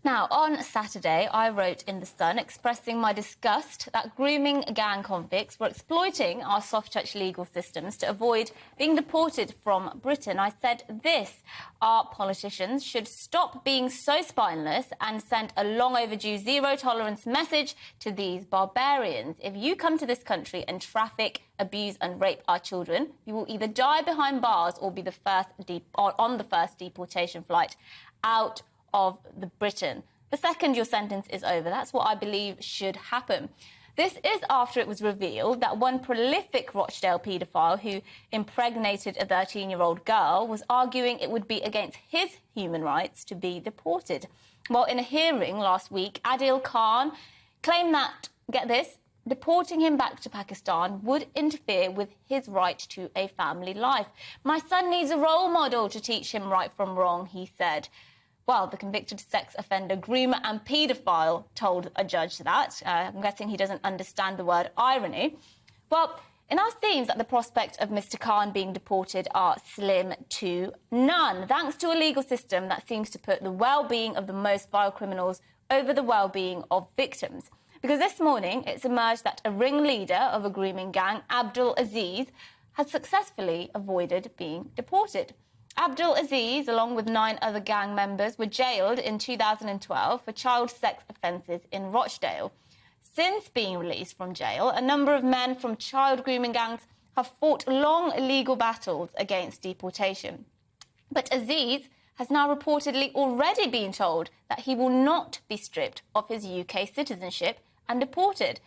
Now, on Saturday, I wrote in The Sun expressing my disgust that grooming gang convicts were exploiting our soft-touch legal systems to avoid being deported from Britain. I said this: our politicians should stop being so spineless and send a long-overdue zero-tolerance message to these barbarians. If you come to this country and traffic, abuse and rape our children, you will either die behind bars or be on the first deportation flight out of Britain. The second your sentence is over. That's what I believe should happen. This is after it was revealed that one prolific Rochdale paedophile who impregnated a 13-year-old girl was arguing it would be against his human rights to be deported. Well, in a hearing last week, Adil Khan claimed that, get this, deporting him back to Pakistan would interfere with his right to a family life. My son needs a role model to teach him right from wrong, he said. Well, the convicted sex offender, groomer and paedophile told a judge that. I'm guessing he doesn't understand the word irony. Well, it now seems that the prospect of Mr. Khan being deported are slim to none, thanks to a legal system that seems to put the well-being of the most vile criminals over the well-being of victims. Because this morning, it's emerged that a ringleader of a grooming gang, Abdul Aziz, has successfully avoided being deported. Abdul Aziz, along with 9 other gang members, were jailed in 2012 for child sex offences in Rochdale. Since being released from jail, a number of men from child grooming gangs have fought long legal battles against deportation. But Aziz has now reportedly already been told that he will not be stripped of his UK citizenship and deported.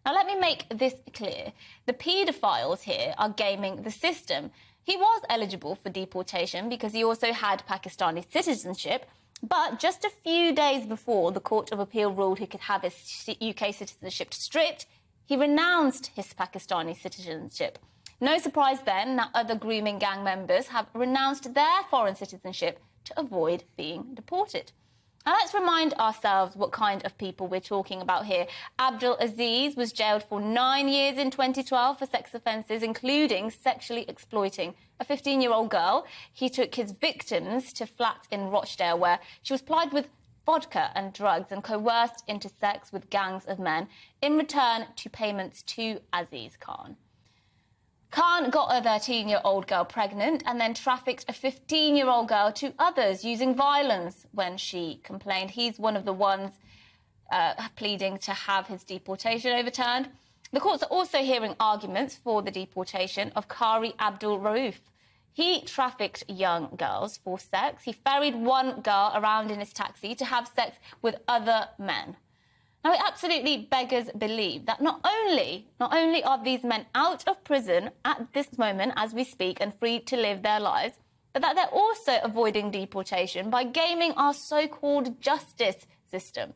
Now, let me make this clear. The paedophiles here are gaming the system. He was eligible for deportation because he also had Pakistani citizenship, but just a few days before the Court of Appeal ruled he could have his UK citizenship stripped, he renounced his Pakistani citizenship. No surprise then that other grooming gang members have renounced their foreign citizenship to avoid being deported. Now, let's remind ourselves what kind of people we're talking about here. Abdul Aziz was jailed for 9 years in 2012 for sex offences, including sexually exploiting a 15-year-old girl. He took his victims to flats in Rochdale where she was plied with vodka and drugs and coerced into sex with gangs of men in return to payments to Aziz Khan. Khan got a 13-year-old girl pregnant and then trafficked a 15-year-old girl to others using violence when she complained. He's one of the ones pleading to have his deportation overturned. The courts are also hearing arguments for the deportation of Qari Abdul Rauf. He trafficked young girls for sex. He ferried one girl around in his taxi to have sex with other men. Now, it absolutely beggars belief that not only are these men out of prison at this moment as we speak and free to live their lives, but that they're also avoiding deportation by gaming our so-called justice system.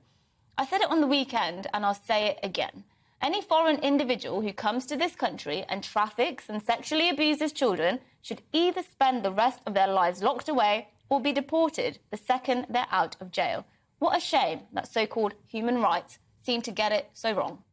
I said it on the weekend and I'll say it again. Any foreign individual who comes to this country and traffics and sexually abuses children should either spend the rest of their lives locked away or be deported the second they're out of jail. What a shame that so-called human rights seem to get it so wrong.